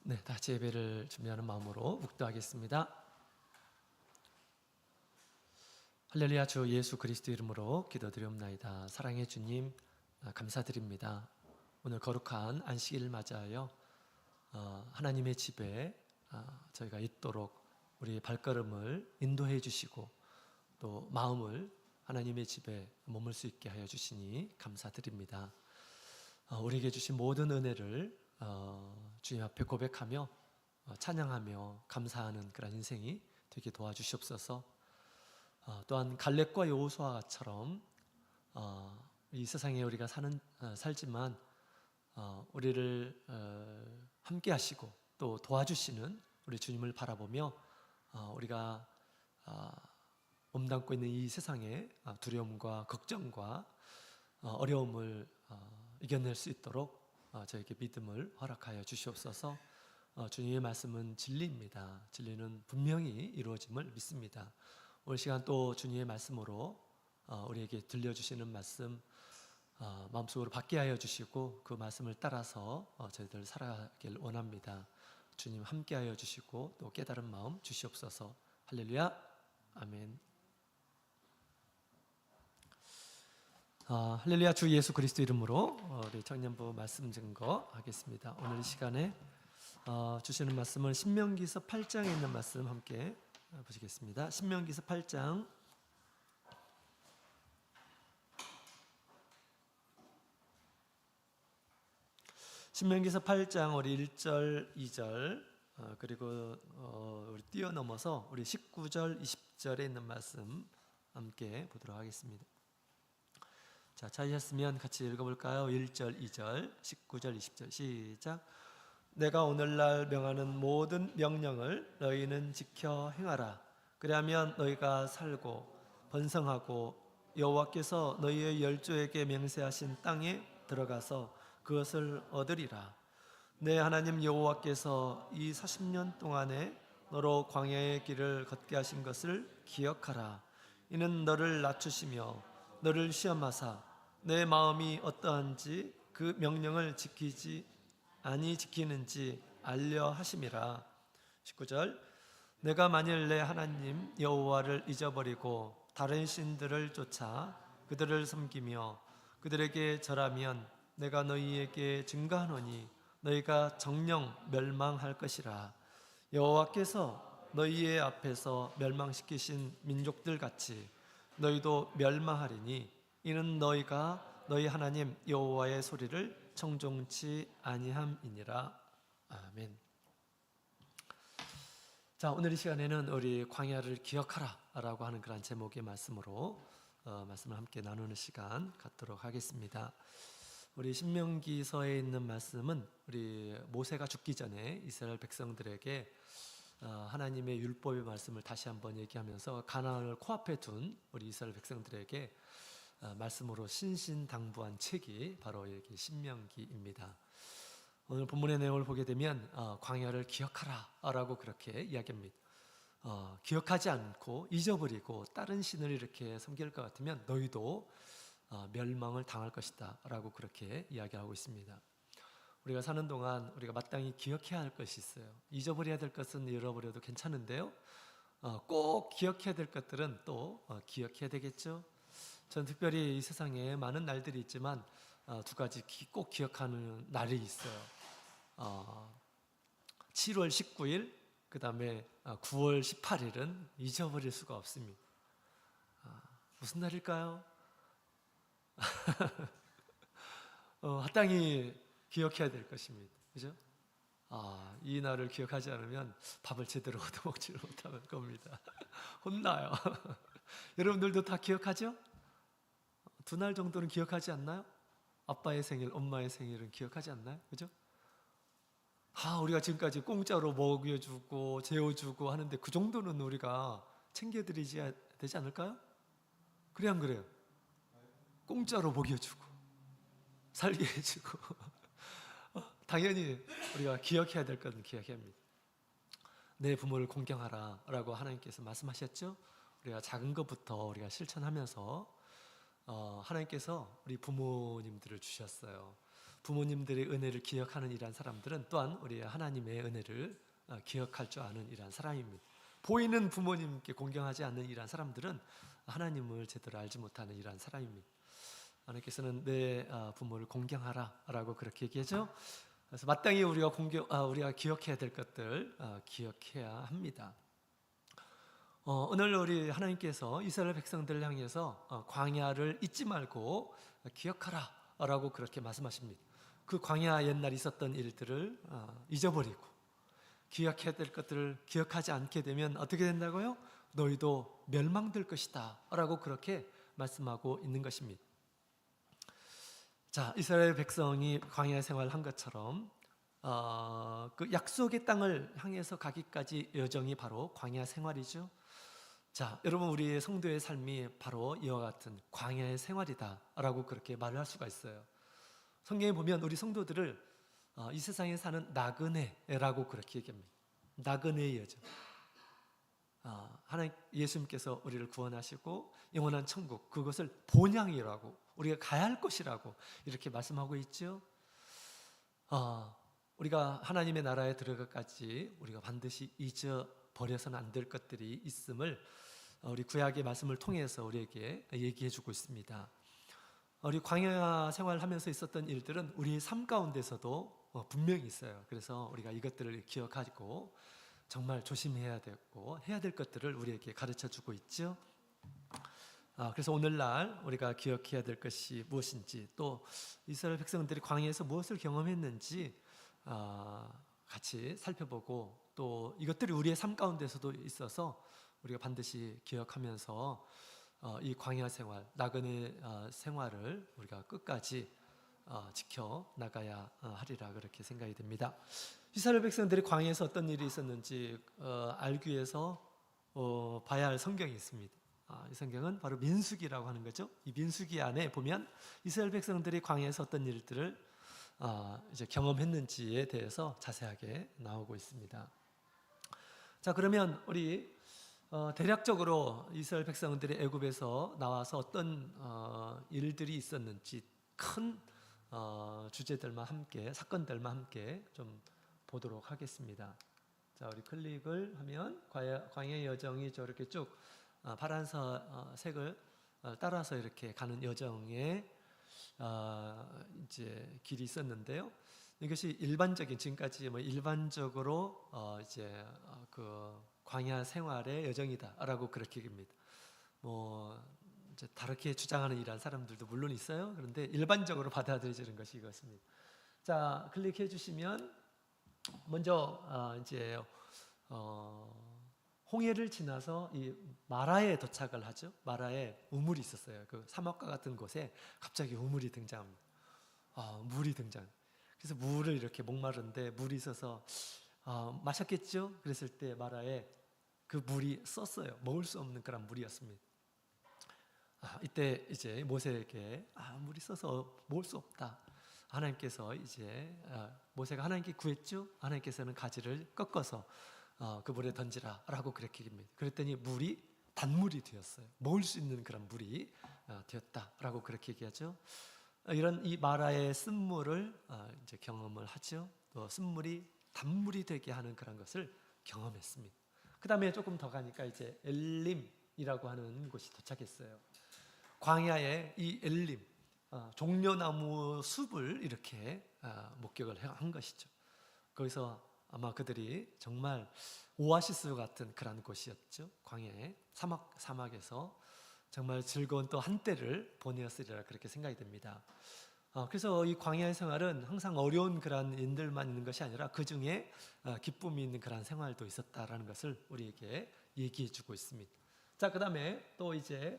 네, 다 같이 예배를 준비하는 마음으로 묵도하겠습니다. 할렐루야. 주 예수 그리스도 이름으로 기도드리옵나이다. 사랑의 주님, 감사드립니다. 오늘 거룩한 안식일을 맞이하여 하나님의 집에 저희가 있도록 우리의 발걸음을 인도해 주시고 또 마음을 하나님의 집에 머물 수 있게 하여 주시니 감사드립니다. 우리에게 주신 모든 은혜를 주님 앞에 고백하며 찬양하며 감사하는 그런 인생이 되게 도와주시옵소서. 또한 갈렙과 여호수아처럼 이 세상에 우리가 살지만 우리를 함께 하시고 또 도와주시는 우리 주님을 바라보며 우리가 몸담고 있는 이 세상의 두려움과 걱정과 어려움을 이겨낼 수 있도록 저에게 믿음을 허락하여 주시옵소서. 주님의 말씀은 진리입니다. 진리는 분명히 이루어짐을 믿습니다. 오늘 시간 또 주님의 말씀으로 우리에게 들려주시는 말씀 마음속으로 받게 하여 주시고 그 말씀을 따라서 저희들 살아가길 원합니다. 주님 함께 하여 주시고 또 깨달은 마음 주시옵소서. 할렐루야. 아멘. 할렐루야. 주 예수 그리스도 이름으로 우리 청년부 말씀 증거하겠습니다. 오늘 이 시간에 주시는 말씀은 신명기서 8장에 있는 말씀 함께 보시겠습니다. 신명기서 8장 신명기서 8장 우리 1절, 2절 그리고 우리 뛰어넘어서 우리 19절, 20절에 있는 말씀 함께 보도록 하겠습니다. 자, 찾으셨으면 같이 읽어볼까요? 1절, 2절, 19절, 20절 시작. 내가 오늘날 명하는 모든 명령을 너희는 지켜 행하라. 그리하면 너희가 살고 번성하고 여호와께서 너희의 열조에게 맹세하신 땅에 들어가서 그것을 얻으리라. 내 하나님 여호와께서 이 40년 동안에 너로 광야의 길을 걷게 하신 것을 기억하라. 이는 너를 낮추시며 너를 시험하사 내 마음이 어떠한지 그 명령을 지키는지 알려 하심이라. 19절. 내가 만일 내 하나님 여호와를 잊어버리고 다른 신들을 쫓아 그들을 섬기며 그들에게 절하면 내가 너희에게 증거하노니 너희가 정령 멸망할 것이라. 여호와께서 너희의 앞에서 멸망시키신 민족들 같이 너희도 멸망하리니 이는 너희가 너희 하나님 여호와의 소리를 청종치 아니함이니라. 아멘. 자, 오늘 이 시간에는 우리 광야를 기억하라 라고 하는 그런 제목의 말씀으로 말씀을 함께 나누는 시간 갖도록 하겠습니다. 우리 신명기서에 있는 말씀은 우리 모세가 죽기 전에 이스라엘 백성들에게 하나님의 율법의 말씀을 다시 한번 얘기하면서 가나안을 코앞에 둔 우리 이스라엘 백성들에게 말씀으로 신신당부한 책이 바로 여기 신명기입니다. 오늘 본문의 내용을 보게 되면 광야를 기억하라 라고 그렇게 이야기합니다. 기억하지 않고 잊어버리고 다른 신을 이렇게 섬길 것 같으면 너희도 멸망을 당할 것이다 라고 그렇게 이야기하고 있습니다. 우리가 사는 동안 우리가 마땅히 기억해야 할 것이 있어요. 잊어버려야 될 것은 잃어버려도 괜찮은데요, 꼭 기억해야 될 것들은 또 기억해야 되겠죠. 전 특별히 이 세상에 많은 날들이 있지만 두 가지 꼭 기억하는 날이 있어요. 7월 19일 그 다음에 9월 18일은 잊어버릴 수가 없습니다. 무슨 날일까요? 마땅히 기억해야 될 것입니다. 그죠? 이 날을 기억하지 않으면 밥을 제대로 얻어먹지 못할 겁니다. 혼나요. 여러분들도 다 기억하죠? 두 날 정도는 기억하지 않나요? 아빠의 생일, 엄마의 생일은 기억하지 않나요? 그죠? 우리가 지금까지 공짜로 먹여주고 재워주고 하는데 그 정도는 우리가 챙겨드리지 되지 않을까요? 그래 안 그래요? 공짜로 먹여주고 살게 해주고 당연히 우리가 기억해야 될 것은 기억해야 합니다. 내 부모를 공경하라 라고 하나님께서 말씀하셨죠? 우리가 작은 것부터 우리가 실천하면서 하나님께서 우리 부모님들을 주셨어요. 부모님들의 은혜를 기억하는 이러한 사람들은 또한 우리 하나님의 은혜를 기억할 줄 아는 이러한 사람입니다. 보이는 부모님께 공경하지 않는 이러한 사람들은 하나님을 제대로 알지 못하는 이러한 사람입니다. 하나님께서는 내 부모를 공경하라라고 그렇게 얘기하죠. 그래서 마땅히 우리가 기억해야 될 것들 기억해야 합니다. 오늘 우리 하나님께서 이스라엘 백성들을 향해서 광야를 잊지 말고 기억하라라고 그렇게 말씀하십니다. 그 광야 옛날 있었던 일들을 잊어버리고 기억해야 될 것들을 기억하지 않게 되면 어떻게 된다고요? 너희도 멸망될 것이다 라고 그렇게 말씀하고 있는 것입니다. 자, 이스라엘 백성이 광야 생활한 것처럼 그 약속의 땅을 향해서 가기까지 여정이 바로 광야 생활이죠. 자, 여러분, 우리의 성도의 삶이 바로 이와 같은 광야의 생활이다 라고 그렇게 말을 할 수가 있어요. 성경에 보면 우리 성도들을 이 세상에 사는 나그네라고 그렇게 얘기합니다. 나그네의 여정. 하나님 예수님께서 우리를 구원하시고 영원한 천국, 그것을 본향이라고, 우리가 가야 할 것이라고 이렇게 말씀하고 있죠. 우리가 하나님의 나라에 들어가기까지 우리가 반드시 잊어버려서는 안 될 것들이 있음을 우리 구약의 말씀을 통해서 우리에게 얘기해 주고 있습니다. 우리 광야 생활하면서 있었던 일들은 우리의 삶 가운데서도 분명히 있어요. 그래서 우리가 이것들을 기억하고 정말 조심해야 되고 해야 될 것들을 우리에게 가르쳐 주고 있죠. 그래서 오늘날 우리가 기억해야 될 것이 무엇인지, 또 이스라엘 백성들이 광야에서 무엇을 경험했는지 같이 살펴보고, 또 이것들이 우리의 삶 가운데서도 있어서 우리가 반드시 기억하면서 이 광야 생활, 나그네 생활을 우리가 끝까지 지켜 나가야 하리라 그렇게 생각이 됩니다. 이스라엘 백성들이 광야에서 어떤 일이 있었는지 알기 위해서 봐야 할 성경이 있습니다. 이 성경은 바로 민수기라고 하는 거죠. 이 민수기 안에 보면 이스라엘 백성들이 광야에서 어떤 일들을 이제 경험했는지에 대해서 자세하게 나오고 있습니다. 자, 그러면 우리 대략적으로 이스라엘 백성들이 애굽에서 나와서 어떤 일들이 있었는지 큰 주제들만 함께, 사건들만 함께 좀 보도록 하겠습니다. 자, 우리 클릭을 하면 광야의 여정이 저렇게 쭉 파란색을 따라서 이렇게 가는 여정에 이제 길이 있었는데요. 이것이 일반적인, 지금까지 일반적으로 이제 그 광야 생활의 여정이다라고 그렇게 얘기합니다. 이제 다르게 주장하는 이러한 사람들도 물론 있어요. 그런데 일반적으로 받아들여지는 것이 이것입니다. 자, 클릭해 주시면 먼저 이제 홍해를 지나서 이 마라에 도착을 하죠. 마라에 우물이 있었어요. 그 사막과 같은 곳에 갑자기 우물이 등장합니다. 물이 등장. 그래서 물을 이렇게 목마른데 물이 있어서 마셨겠죠? 그랬을 때 마라에 그 물이 썼어요. 먹을 수 없는 그런 물이었습니다. 이때 이제 모세에게 물이 써서 먹을 수 없다. 하나님께서 이제 모세가 하나님께 구했죠. 하나님께서는 가지를 꺾어서 그 물에 던지라라고 그렇게 얘기합니다. 그랬더니 물이 단물이 되었어요. 먹을 수 있는 그런 물이 되었다라고 그렇게 얘기하죠. 이런 이 마라의 쓴물을 이제 경험을 하죠. 또 쓴물이 단물이 되게 하는 그런 것을 경험했습니다. 그 다음에 조금 더 가니까 이제 엘림이라고 하는 곳이 도착했어요. 광야에 이 엘림, 종려나무 숲을 이렇게 목격을 한 것이죠. 거기서 아마 그들이 정말 오아시스 같은 그런 곳이었죠. 광야의 사막에서 정말 즐거운 또 한때를 보내었으리라 그렇게 생각이 됩니다. 그래서 이 광야의 생활은 항상 어려운 그런 일들만 있는 것이 아니라 그 중에 기쁨이 있는 그런 생활도 있었다라는 것을 우리에게 얘기해 주고 있습니다. 자, 그 다음에 또 이제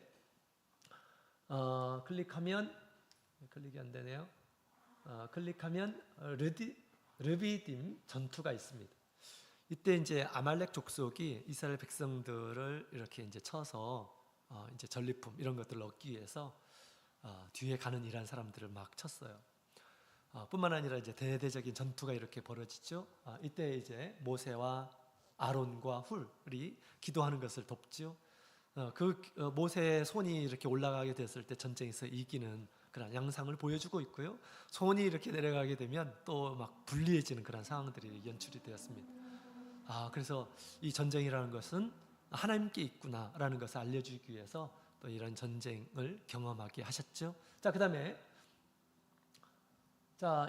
클릭이 안 되네요. 클릭하면 르비딤 전투가 있습니다. 이때 이제 아말렉 족속이 이스라엘 백성들을 이렇게 이제 쳐서 이제 전리품 이런 것들을 얻기 위해서 뒤에 가는 이란 사람들을 막 쳤어요. 뿐만 아니라 이제 대대적인 전투가 이렇게 벌어지죠. 이때 이제 모세와 아론과 훌이 기도하는 것을 돕죠. 그 모세의 손이 이렇게 올라가게 됐을 때 전쟁에서 이기는 그런 양상을 보여주고 있고요. 손이 이렇게 내려가게 되면 또 막 불리해지는 그런 상황들이 연출이 되었습니다. 그래서 이 전쟁이라는 것은 하나님께 있구나라는 것을 알려주기 위해서 또 이런 전쟁을 경험하게 하셨죠. 자, 그다음에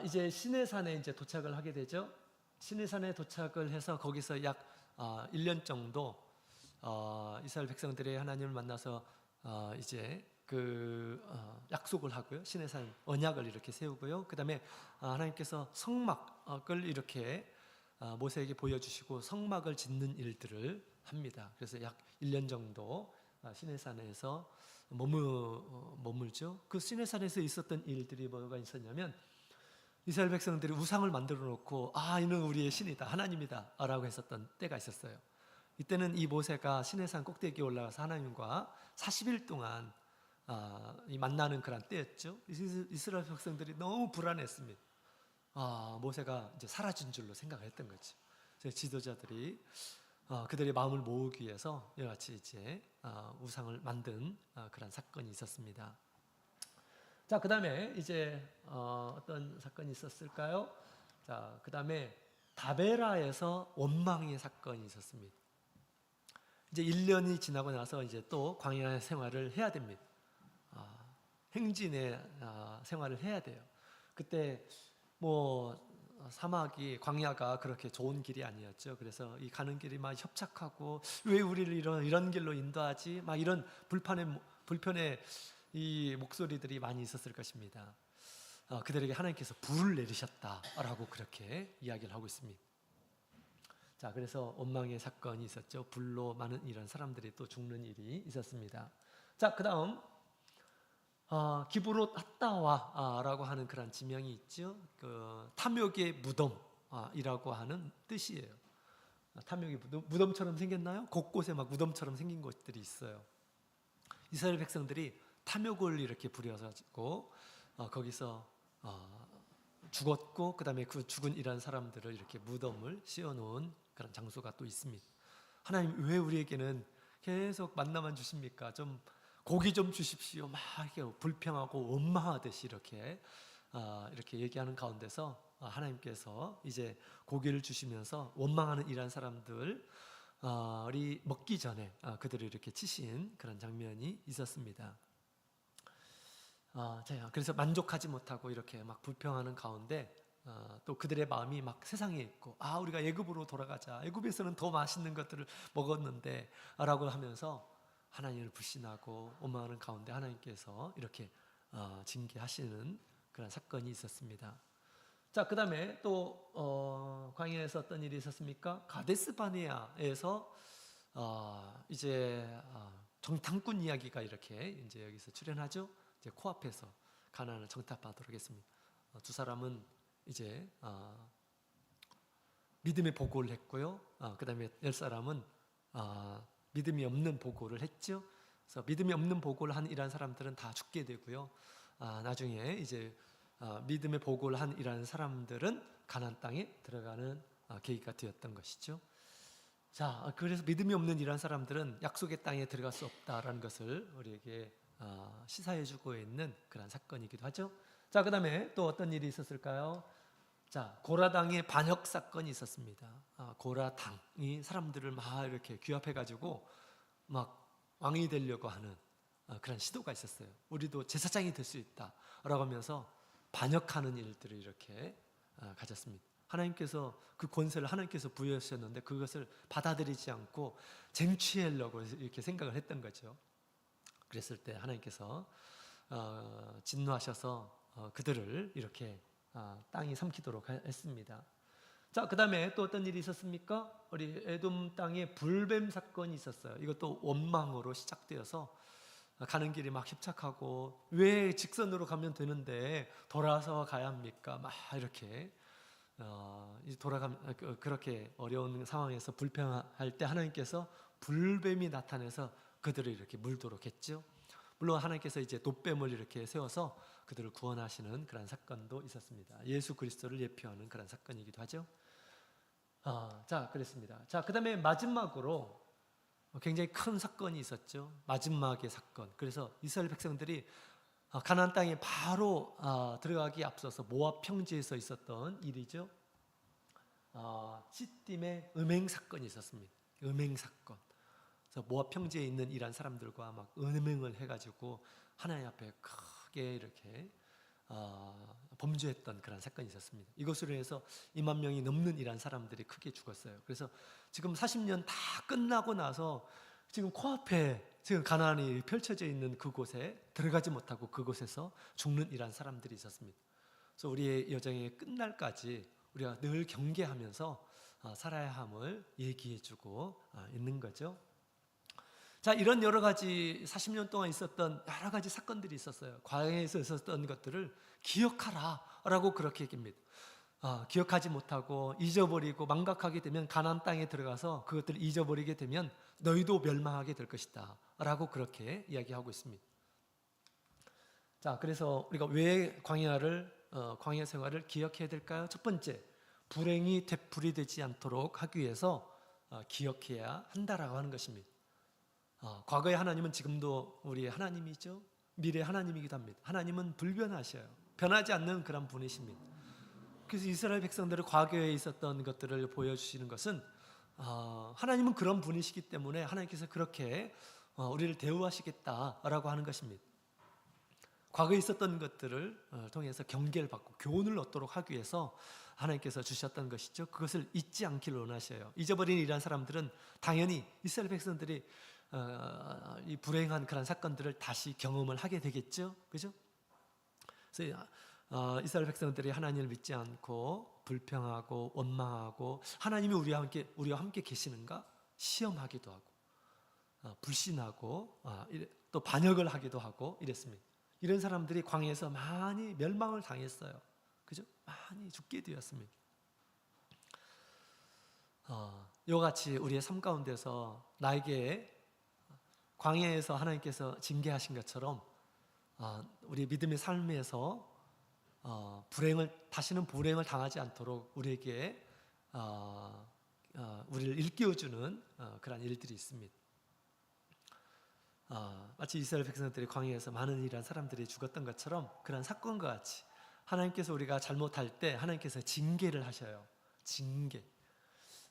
이제 시내산에 이제 도착을 하게 되죠. 시내산에 도착을 해서 거기서 약 1년 정도 이스라엘 백성들이 하나님을 만나서 이제 약속을 하고요. 시내산 언약을 이렇게 세우고요. 그다음에 하나님께서 성막을 이렇게 모세에게 보여주시고 성막을 짓는 일들을 합니다. 그래서 약 1년 정도 시내산에서 머물죠. 그 시내산에서 있었던 일들이 뭐가 있었냐면 이스라엘 백성들이 우상을 만들어 놓고 이는 우리의 신이다, 하나님이다 라고 했었던 때가 있었어요. 이때는 이 모세가 시내산 꼭대기에 올라가서 하나님과 40일 동안 만나는 그런 때였죠. 이스라엘 백성들이 너무 불안했습니다. 모세가 이제 사라진 줄로 생각했던 거죠. 지도자들이 그들의 마음을 모으기 위해서 이와 같이 이제 우상을 만든 그런 사건이 있었습니다. 자, 그 다음에 이제 어떤 사건이 있었을까요? 자, 그 다음에 다베라에서 원망의 사건이 있었습니다. 이제 1년이 지나고 나서 이제 또 광야 생활을 해야 됩니다. 행진의 생활을 해야 돼요. 그때 사막이 광야가 그렇게 좋은 길이 아니었죠. 그래서 이 가는 길이 막 협착하고 왜 우리를 이런 길로 인도하지? 막 이런 불편의 이 목소리들이 많이 있었을 것입니다. 그들에게 하나님께서 불을 내리셨다라고 그렇게 이야기를 하고 있습니다. 자, 그래서 원망의 사건이 있었죠. 불로 많은 이런 사람들이 또 죽는 일이 있었습니다. 자, 그 다음 기브롯 핫다와라고 하는 그런 지명이 있죠. 탐욕의 무덤이라고 하는 뜻이에요. 탐욕의 무덤처럼 생겼나요? 곳곳에 막 무덤처럼 생긴 곳들이 있어요. 이스라엘 백성들이 탐욕을 이렇게 부려가지고 거기서 죽었고, 그 다음에 그 죽은 이런 사람들을 이렇게 무덤을 씌워놓은 그런 장소가 또 있습니다. 하나님, 왜 우리에게는 계속 만나만 주십니까? 좀 고기 좀 주십시오. 막 이렇게 불평하고 원망하듯이 이렇게 얘기하는 가운데서 하나님께서 이제 고기를 주시면서 원망하는 이런 사람들이 먹기 전에 그들을 이렇게 치신 그런 장면이 있었습니다. 그래서 만족하지 못하고 이렇게 막 불평하는 가운데 또 그들의 마음이 막 세상에 있고 우리가 애굽으로 돌아가자. 애굽에서는 더 맛있는 것들을 먹었는데 라고 하면서 하나님을 불신하고 원망하는 가운데 하나님께서 이렇게 징계하시는 그런 사건이 있었습니다. 자, 그 다음에 또 광야에서 어떤 일이 있었습니까? 가데스 바네아에서 이제 정탐꾼 이야기가 이렇게 이제 여기서 출연하죠. 이제 코앞에서 가나안을 정탐하도록 했습니다. 두 사람은 이제 믿음의 보고를 했고요. 그 다음에 10사람은 믿음이 없는 보고를 했죠. 그래서 믿음이 없는 보고를 한 이러한 사람들은 다 죽게 되고요. 나중에 이제 믿음의 보고를 한 이러한 사람들은 가나안 땅에 들어가는 계기가 되었던 것이죠. 자, 그래서 믿음이 없는 이러한 사람들은 약속의 땅에 들어갈 수 없다라는 것을 우리에게 시사해주고 있는 그런 사건이기도 하죠. 자, 그 다음에 또 어떤 일이 있었을까요? 자, 고라당의 반역 사건이 있었습니다. 고라당이 사람들을 막 이렇게 규합해가지고 막 왕이 되려고 하는 그런 시도가 있었어요. 우리도 제사장이 될 수 있다라고 하면서 반역하는 일들을 이렇게 가졌습니다. 하나님께서 그 권세를 하나님께서 부여하셨는데 그것을 받아들이지 않고 쟁취하려고 이렇게 생각을 했던 거죠. 그랬을 때 하나님께서 진노하셔서 그들을 이렇게 땅이 삼키도록 했습니다. 자, 그 다음에 또 어떤 일이 있었습니까? 우리 에돔 땅에 불뱀 사건이 있었어요. 이것도 원망으로 시작되어서 가는 길이 막 협착하고 왜 직선으로 가면 되는데 돌아서 가야 합니까? 막 이렇게 그렇게 어려운 상황에서 불평할 때 하나님께서 불뱀이 나타나서 그들을 이렇게 물도록 했죠. 물론 하나님께서 이제 돛뱀을 이렇게 세워서 그들을 구원하시는 그런 사건도 있었습니다. 예수 그리스도를 예표하는 그런 사건이기도 하죠. 자, 그랬습니다. 자, 그 다음에 마지막으로 굉장히 큰 사건이 있었죠. 마지막의 사건. 그래서 이스라엘 백성들이 가나안 땅에 바로 들어가기 앞서서 모압 평지에서 있었던 일이죠. 시딤의 음행 사건이 있었습니다. 음행 사건. 그래서 모압 평지에 있는 이란 사람들과 막 음행을 해가지고 하나님 앞에 크게 이렇게 범죄했던 그런 사건이 있었습니다. 이것으로 해서 2만 명이 넘는 이란 사람들이 크게 죽었어요. 그래서 지금 40년 다 끝나고 나서 지금 코앞에 지금 가나안이 펼쳐져 있는 그곳에 들어가지 못하고 그곳에서 죽는 이란 사람들이 있었습니다. 그래서 우리의 여정의 끝날까지 우리가 늘 경계하면서 살아야 함을 얘기해주고 있는 거죠. 자, 이런 여러 가지 40년 동안 있었던 여러 가지 사건들이 있었어요. 과거에서 있었던 것들을 기억하라 라고 그렇게 얘기합니다. 기억하지 못하고 잊어버리고 망각하게 되면 가나안 땅에 들어가서 그것들을 잊어버리게 되면 너희도 멸망하게 될 것이다 라고 그렇게 이야기하고 있습니다. 자, 그래서 우리가 왜 광야 생활을 기억해야 될까요? 첫 번째, 불행이 되풀이 되지 않도록 하기 위해서 기억해야 한다라고 하는 것입니다. 과거의 하나님은 지금도 우리의 하나님이죠. 미래의 하나님이기도 합니다. 하나님은 불변하셔요. 변하지 않는 그런 분이십니다. 그래서 이스라엘 백성들의 과거에 있었던 것들을 보여주시는 것은 하나님은 그런 분이시기 때문에 하나님께서 그렇게 우리를 대우하시겠다라고 하는 것입니다. 과거에 있었던 것들을 통해서 경계를 받고 교훈을 얻도록 하기 위해서 하나님께서 주셨던 것이죠. 그것을 잊지 않기를 원하셔요. 잊어버린 이란 사람들은 당연히 이스라엘 백성들이 이 불행한 그런 사건들을 다시 경험을 하게 되겠죠. 그죠? 그래서 이스라엘 백성들이 하나님을 믿지 않고 불평하고 원망하고 하나님이 우리와 함께 계시는가 시험하기도 하고 불신하고 또 반역을 하기도 하고 이랬습니다. 이런 사람들이 광야에서 많이 멸망을 당했어요. 그죠? 많이 죽게 되었습니다. 이와 같이 우리의 삶 가운데서 나에게 광야에서 하나님께서 징계하신 것처럼 우리 믿음의 삶에서 다시는 불행을 당하지 않도록 우리에게 우리를 일깨워주는 그런 일들이 있습니다. 마치 이스라엘 백성들이 광야에서 많은 이란 사람들이 죽었던 것처럼 그런 사건과 같이 하나님께서 우리가 잘못할 때 하나님께서 징계를 하셔요. 징계.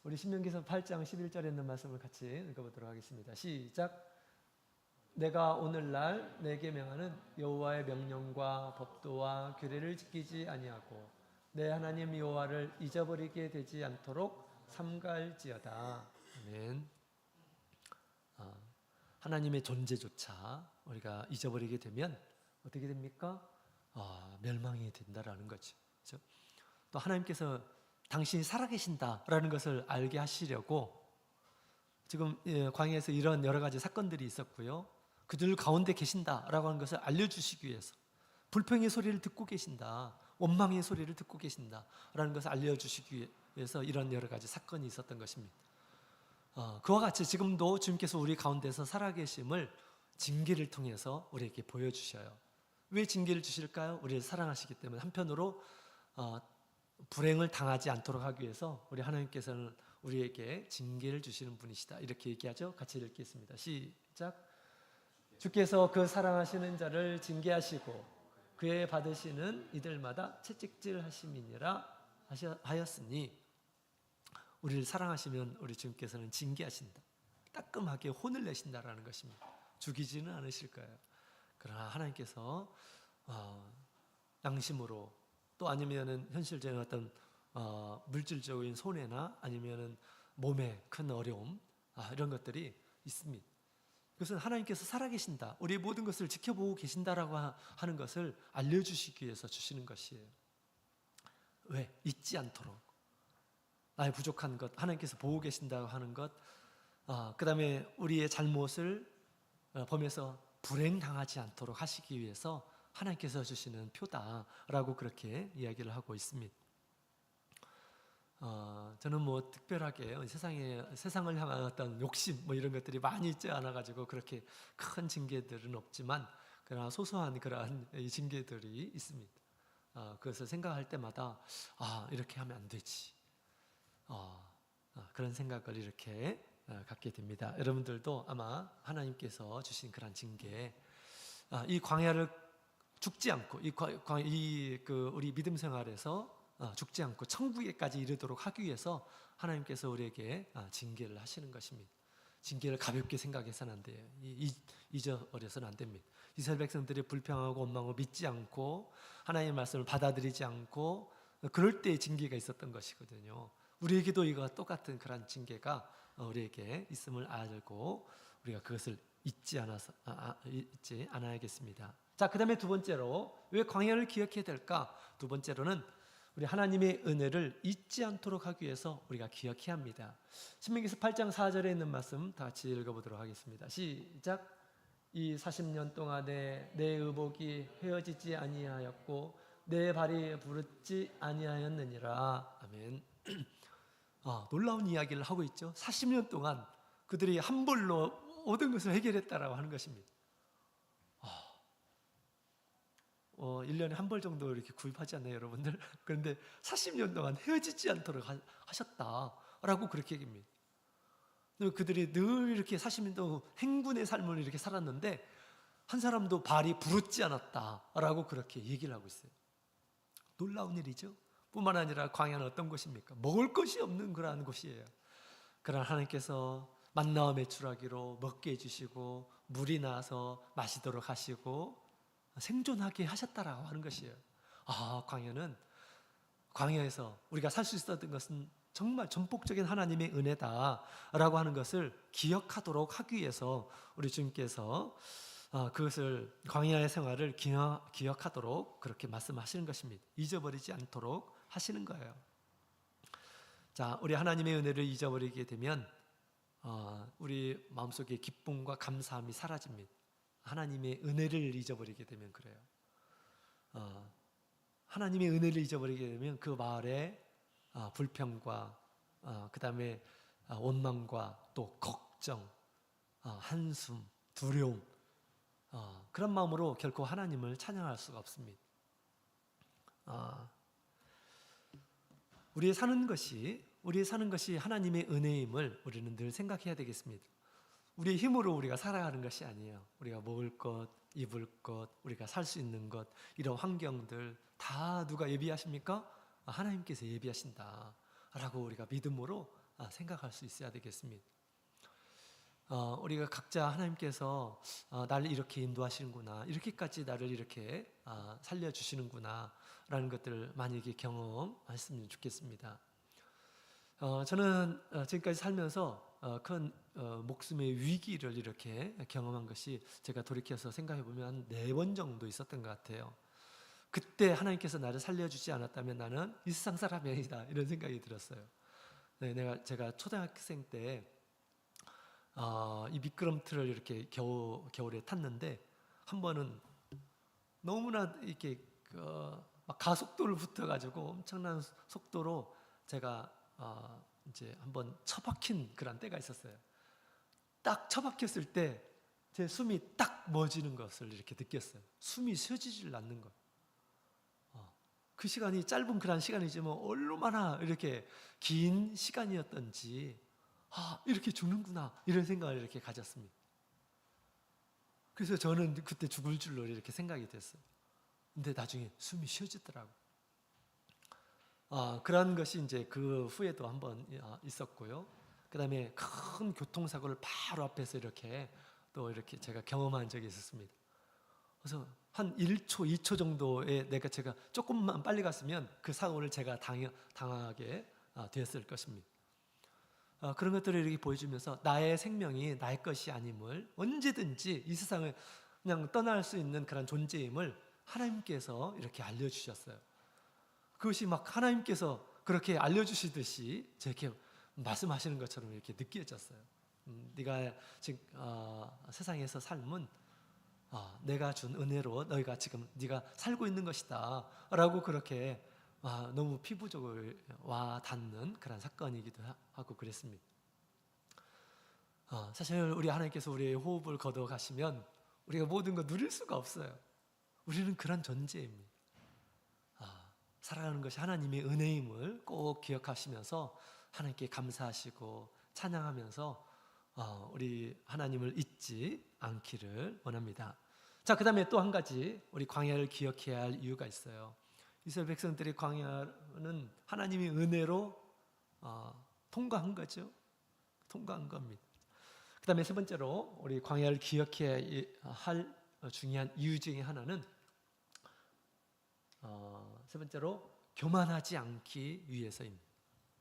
우리 신명기서 8장 11절에 있는 말씀을 같이 읽어보도록 하겠습니다. 시작. 내가 오늘날 내게 명하는 여호와의 명령과 법도와 규례를 지키지 아니하고 내 하나님 여호와를 잊어버리게 되지 않도록 삼가할지어다. 아멘. 하나님의 존재조차 우리가 잊어버리게 되면 어떻게 됩니까? 멸망이 된다라는 거죠. 그렇죠? 또 하나님께서 당신이 살아계신다라는 것을 알게 하시려고 지금 광야에서 이런 여러 가지 사건들이 있었고요. 그들 가운데 계신다라고 하는 것을 알려주시기 위해서 불평의 소리를 듣고 계신다, 원망의 소리를 듣고 계신다라는 것을 알려주시기 위해서 이런 여러 가지 사건이 있었던 것입니다. 그와 같이 지금도 주님께서 우리 가운데서 살아계심을 징계를 통해서 우리에게 보여주셔요. 왜 징계를 주실까요? 우리를 사랑하시기 때문에. 한편으로 불행을 당하지 않도록 하기 위해서 우리 하나님께서는 우리에게 징계를 주시는 분이시다 이렇게 얘기하죠. 같이 읽겠습니다. 시작. 주께서 그 사랑하시는 자를 징계하시고 그의 받으시는 이들마다 채찍질 하심이니라 하였으니 우리를 사랑하시면 우리 주님께서는 징계하신다. 따끔하게 혼을 내신다라는 것입니다. 죽이지는 않으실 거예요. 그러나 하나님께서 양심으로 또 아니면은 현실적인 어떤 물질적인 손해나 아니면은 몸에 큰 어려움 이런 것들이 있습니다. 그것은 하나님께서 살아계신다, 우리의 모든 것을 지켜보고 계신다라고 하는 것을 알려주시기 위해서 주시는 것이에요. 왜? 잊지 않도록 나의 부족한 것 하나님께서 보고 계신다고 하는 것, 그 다음에 우리의 잘못을 범해서 불행당하지 않도록 하시기 위해서 하나님께서 주시는 표다라고 그렇게 이야기를 하고 있습니다. 저는 뭐 특별하게 세상을 향한 어떤 욕심 이런 것들이 많이 있지 않아가지고 그렇게 큰 징계들은 없지만 그러나 소소한 그러한 징계들이 있습니다. 그것을 생각할 때마다 이렇게 하면 안 되지. 그런 생각을 이렇게 갖게 됩니다. 여러분들도 아마 하나님께서 주신 그런 징계, 이 광야를 죽지 않고 우리 믿음 생활에서 죽지 않고 천국에까지 이르도록 하기 위해서 하나님께서 우리에게 징계를 하시는 것입니다. 징계를 가볍게 생각해서는 안 돼요. 잊어버려서는 안 됩니다. 이스라엘 백성들이 불평하고 원망하고 믿지 않고 하나님의 말씀을 받아들이지 않고 그럴 때의 징계가 있었던 것이거든요. 우리에게도 이와 똑같은 그런 징계가 우리에게 있음을 알고 우리가 그것을 잊지 않아야겠습니다. 자, 그 다음에 두 번째로 왜 광야를 기억해야 될까? 두 번째로는 우리 하나님의 은혜를 잊지 않도록 하기 위해서 우리가 기억해야 합니다. 신명기서 8장 4절에 있는 말씀 다 같이 읽어보도록 하겠습니다. 시작. 이 40년 동안에 내 의복이 헤어지지 아니하였고 내 발이 부르지 아니하였느니라. 아멘. 놀라운 이야기를 하고 있죠. 40년 동안 그들이 한 벌로 모든 것을 해결했다라고 하는 것입니다. 1년에 한 벌 정도 이렇게 구입하지 않나요, 여러분들? 그런데 40년 동안 헤어지지 않도록 하셨다라고 그렇게 얘기합니다. 그들이 늘 이렇게 40년 동안 행군의 삶을 이렇게 살았는데 한 사람도 발이 부르지 않았다라고 그렇게 얘기를 하고 있어요. 놀라운 일이죠. 뿐만 아니라 광야는 어떤 곳입니까? 먹을 것이 없는 그러한 곳이에요. 그러나 하나님께서 만나와 메추라기로 먹게 해주시고 물이 나서 마시도록 하시고 생존하게 하셨다라고 하는 것이에요. 광야에서 우리가 살 수 있었던 것은 정말 전폭적인 하나님의 은혜다라고 하는 것을 기억하도록 하기 위해서 우리 주님께서 그것을 광야의 생활을 기억하도록 그렇게 말씀하시는 것입니다. 잊어버리지 않도록 하시는 거예요. 자, 우리 하나님의 은혜를 잊어버리게 되면 우리 마음속에 기쁨과 감사함이 사라집니다. 하나님의 은혜를 잊어버리게 되면 그래요. 하나님의 은혜를 잊어버리게 되면 그 마을에 불평과 그 다음에 원망과 또 걱정, 한숨, 두려움, 그런 마음으로 결코 하나님을 찬양할 수가 없습니다. 우리의 사는 것이 하나님의 은혜임을 우리는 늘 생각해야 되겠습니다. 우리의 힘으로 우리가 살아가는 것이 아니에요. 우리가 먹을 것, 입을 것, 우리가 살 수 있는 것, 이런 환경들 다 누가 예비하십니까? 하나님께서 예비하신다 라고 우리가 믿음으로 생각할 수 있어야 되겠습니다. 우리가 각자 하나님께서 나를 이렇게 인도하시는구나, 이렇게까지 나를 이렇게 살려주시는구나 라는 것들을 만약에 경험했으면 좋겠습니다. 저는 지금까지 살면서 큰 목숨의 위기를 이렇게 경험한 것이 제가 돌이켜서 생각해 보면 4번 정도 있었던 것 같아요. 그때 하나님께서 나를 살려주지 않았다면 나는 이 세상 사람이 아니다, 이런 생각이 들었어요. 제가 초등학생 때 이 미끄럼틀을 이렇게 겨울에 탔는데 한 번은 너무나 이렇게 막 가속도를 붙어가지고 엄청난 속도로 제가 이제 한번 처박힌 그런 때가 있었어요. 딱 처박혔을 때 제 숨이 딱 멎는 것을 이렇게 느꼈어요. 숨이 쉬어지질 않는 것. 그 시간이 짧은 그런 시간이지만 얼마나 이렇게 긴 시간이었던지 이렇게 죽는구나 이런 생각을 이렇게 가졌습니다. 그래서 저는 그때 죽을 줄로 이렇게 생각이 됐어요. 근데 나중에 숨이 쉬어지더라고요. 그런 것이 이제 그 후에도 한번 있었고요. 그 다음에 큰 교통사고를 바로 앞에서 이렇게 또 이렇게 제가 경험한 적이 있었습니다. 그래서 한 1초, 2초 정도에 제가 조금만 빨리 갔으면 그 사고를 제가 당하게 되었을 것입니다. 그런 것들을 이렇게 보여주면서 나의 생명이 나의 것이 아님을, 언제든지 이 세상을 그냥 떠날 수 있는 그런 존재임을 하나님께서 이렇게 알려주셨어요. 그것이 막 하나님께서 그렇게 알려주시듯이 저렇게 말씀하시는 것처럼 이렇게 느껴졌어요. 네가 지금 세상에서 삶은 내가 준 은혜로 네가 살고 있는 것이다 라고 그렇게 너무 피부적으로 와 닿는 그런 사건이기도 하고 그랬습니다. 사실 우리 하나님께서 우리의 호흡을 걷어 가시면 우리가 모든 거 누릴 수가 없어요. 우리는 그런 존재입니다. 살아가는 것이 하나님의 은혜임을 꼭 기억하시면서 하나님께 감사하시고 찬양하면서 우리 하나님을 잊지 않기를 원합니다. 자, 그 다음에 또 한 가지 우리 광야를 기억해야 할 이유가 있어요. 이스라엘 백성들이 광야는 하나님의 은혜로 통과한 거죠. 통과한 겁니다. 그 다음에 세 번째로 우리 광야를 기억해야 할 중요한 이유 중에 하나는 세 번째로 교만하지 않기 위해서입니다.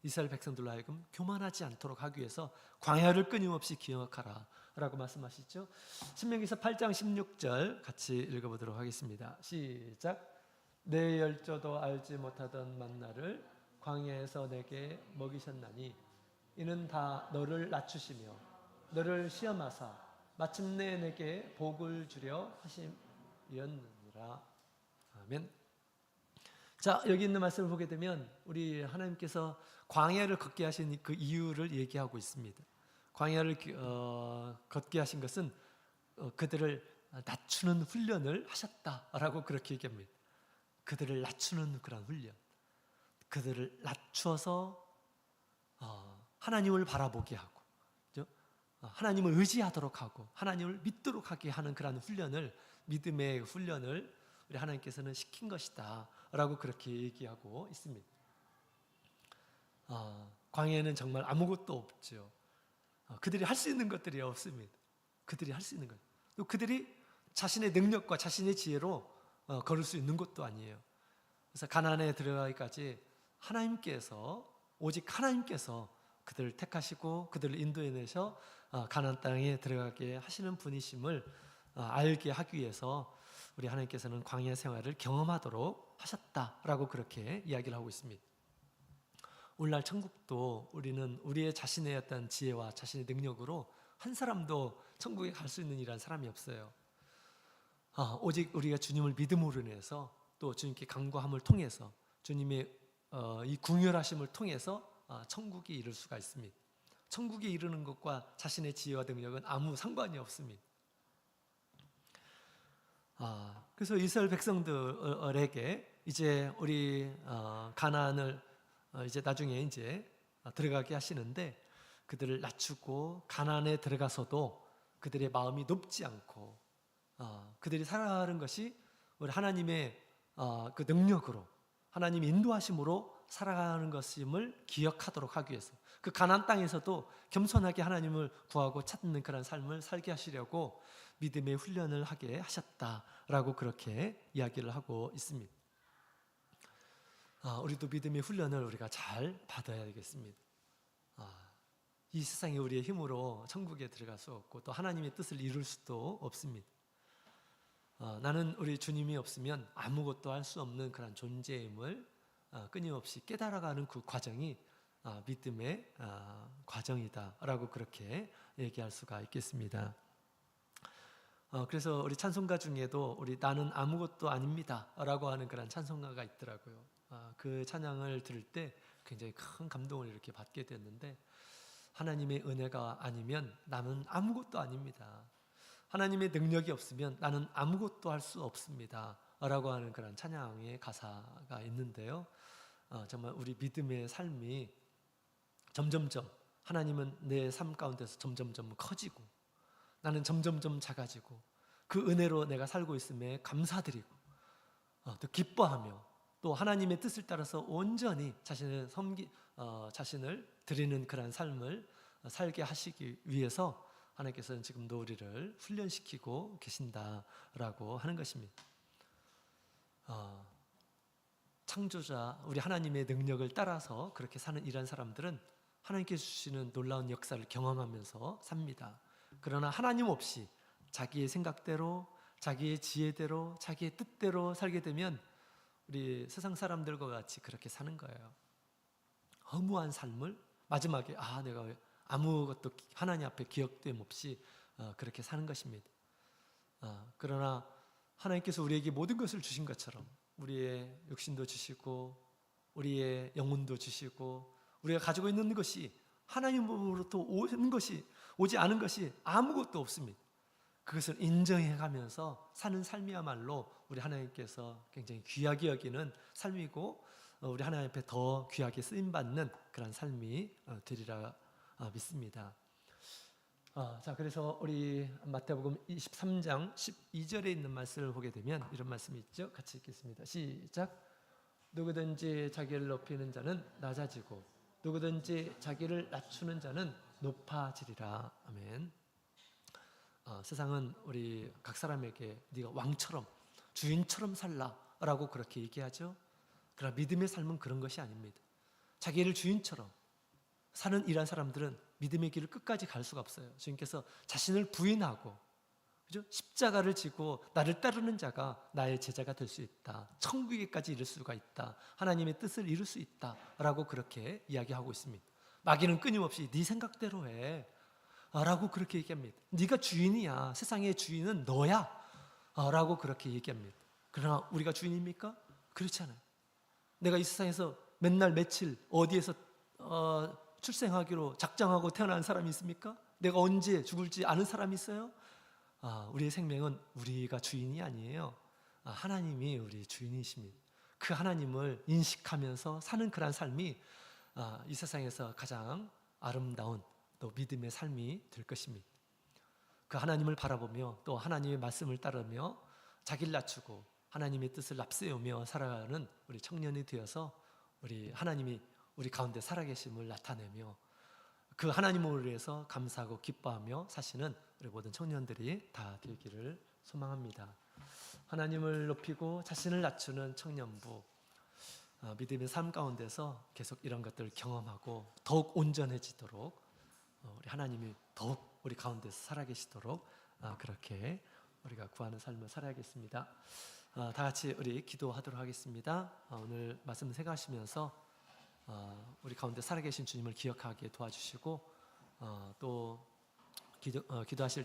이스라엘 백성들로 하여금 교만하지 않도록 하기 위해서 광야를 끊임없이 기억하라 라고 말씀하시죠. 신명기서 8장 16절 같이 읽어보도록 하겠습니다. 시작. 내 열조도 알지 못하던 만나를 광야에서 내게 먹이셨나니 이는 다 너를 낮추시며 너를 시험하사 마침내 내게 복을 주려 하심이었느니라. 아멘. 자, 여기 있는 말씀을 보게 되면 우리 하나님께서 광야를 걷게 하신 그 이유를 얘기하고 있습니다. 광야를 걷게 하신 것은 그들을 낮추는 훈련을 하셨다라고 그렇게 얘기합니다. 그들을 낮추는 그런 훈련, 그들을 낮추어서 하나님을 바라보게 하고 하나님을 의지하도록 하고 하나님을 믿도록 하게 하는 그런 훈련을, 믿음의 훈련을 우리 하나님께서는 시킨 것이다 라고 그렇게 얘기하고 있습니다. 광야에는 정말 아무것도 없죠. 그들이 할 수 있는 것들이 없습니다. 그들이 할 수 있는 것, 또 그들이 자신의 능력과 자신의 지혜로 걸을 수 있는 것도 아니에요. 그래서 가나안에 들어가기까지 하나님께서, 오직 하나님께서 그들을 택하시고 그들을 인도해내셔 가나안 땅에 들어가게 하시는 분이심을 알게 하기 위해서 우리 하나님께서는 광야 생활을 경험하도록 하셨다라고 그렇게 이야기를 하고 있습니다. 오늘날 천국도 우리는 우리의 자신의 어떤 지혜와 자신의 능력으로 한 사람도 천국에 갈 수 있는 이란 사람이 없어요. 오직 우리가 주님을 믿음으로 인해서 또 주님께 간구함을 통해서 주님의 이 궁휼하심을 통해서 천국에 이를 수가 있습니다. 천국에 이르는 것과 자신의 지혜와 능력은 아무 상관이 없습니다. 그래서 이스라엘 백성들에게 이제 우리 가나안을 이제 나중에 이제 들어가게 하시는데, 그들을 낮추고 가나안에 들어가서도 그들의 마음이 높지 않고 그들이 살아가는 것이 우리 하나님의 그 능력으로, 하나님의 인도하심으로 살아가는 것임을 기억하도록 하기 위해서, 그 가나안 땅에서도 겸손하게 하나님을 구하고 찾는 그런 삶을 살게 하시려고 믿음의 훈련을 하게 하셨다라고 그렇게 이야기를 하고 있습니다. 우리도 믿음의 훈련을 우리가 잘 받아야 되겠습니다. 이 세상에 우리의 힘으로 천국에 들어갈 수 없고 또 하나님의 뜻을 이룰 수도 없습니다. 나는 우리 주님이 없으면 아무것도 할 수 없는 그런 존재임을 끊임없이 깨달아가는 그 과정이 믿음의 과정이다라고 그렇게 얘기할 수가 있겠습니다. 그래서 우리 찬송가 중에도 우리 나는 아무것도 아닙니다라고 하는 그런 찬송가가 있더라고요. 그 찬양을 들을 때 굉장히 큰 감동을 이렇게 받게 됐는데, 하나님의 은혜가 아니면 나는 아무것도 아닙니다. 하나님의 능력이 없으면 나는 아무것도 할 수 없습니다 라고 하는 그런 찬양의 가사가 있는데요, 정말 우리 믿음의 삶이 점점점, 하나님은 내 삶 가운데서 점점점 커지고 나는 점점점 작아지고 그 은혜로 내가 살고 있음에 감사드리고 또 기뻐하며 또 하나님의 뜻을 따라서 온전히 자신을 드리는 그런 삶을 살게 하시기 위해서 하나님께서는 지금도 우리를 훈련시키고 계신다라고 하는 것입니다. 창조자 우리 하나님의 능력을 따라서 그렇게 사는 이런 사람들은 하나님께서 주시는 놀라운 역사를 경험하면서 삽니다. 그러나 하나님 없이 자기의 생각대로, 자기의 지혜대로, 자기의 뜻대로 살게 되면 우리 세상 사람들과 같이 그렇게 사는 거예요. 허무한 삶을 마지막에 내가 아무것도 하나님 앞에 기억됨 없이 그렇게 사는 것입니다. 그러나 하나님께서 우리에게 모든 것을 주신 것처럼 우리의 육신도 주시고 우리의 영혼도 주시고 우리가 가지고 있는 것이 하나님으로부터 오지 않은 것이 아무것도 없습니다. 그것을 인정해가면서 사는 삶이야말로 우리 하나님께서 굉장히 귀하게 여기는 삶이고 우리 하나님 앞에 더 귀하게 쓰임받는 그런 삶이 되리라 믿습니다. 자, 그래서 우리 마태복음 23장 12절에 있는 말씀을 보게 되면 이런 말씀이 있죠. 같이 읽겠습니다. 시작. 누구든지 자기를 높이는 자는 낮아지고 누구든지 자기를 낮추는 자는 높아지리라. 아멘. 세상은 우리 각 사람에게 네가 왕처럼 주인처럼 살라라고 그렇게 얘기하죠. 그러나 믿음의 삶은 그런 것이 아닙니다. 자기를 주인처럼 사는 이런 사람들은 믿음의 길을 끝까지 갈 수가 없어요. 주님께서 자신을 부인하고 그죠? 십자가를 지고 나를 따르는 자가 나의 제자가 될 수 있다. 천국에까지 이를 수가 있다. 하나님의 뜻을 이룰 수 있다라고 그렇게 이야기하고 있습니다. 마귀는 끊임없이 네 생각대로 해 라고 그렇게 얘기합니다. 네가 주인이야. 세상의 주인은 너야 라고 그렇게 얘기합니다. 그러나 우리가 주인입니까? 그렇지 않아요. 내가 이 세상에서 맨날 며칠 어디에서 출생하기로 작정하고 태어난 사람이 있습니까? 내가 언제 죽을지 아는 사람이 있어요? 우리의 생명은 우리가 주인이 아니에요. 하나님이 우리 주인이십니다. 그 하나님을 인식하면서 사는 그런 삶이 이 세상에서 가장 아름다운 또 믿음의 삶이 될 것입니다. 그 하나님을 바라보며 또 하나님의 말씀을 따르며 자기를 낮추고 하나님의 뜻을 앞세우며 살아가는 우리 청년이 되어서 우리 하나님이 우리 가운데 살아계심을 나타내며 그 하나님을 위해서 감사하고 기뻐하며 사시는 우리 모든 청년들이 다 되기를 소망합니다. 하나님을 높이고 자신을 낮추는 청년부, 믿음의 삶 가운데서 계속 이런 것들을 경험하고 더욱 온전해지도록 우리 하나님이 더욱 우리 가운데서 살아계시도록 그렇게 우리가 구하는 삶을 살아야겠습니다. 다 같이 우리 기도하도록 하겠습니다. 오늘 말씀 생각하시면서 우리 가운데 살아계신 주님을 기억하게 도와주시고 또 기도하실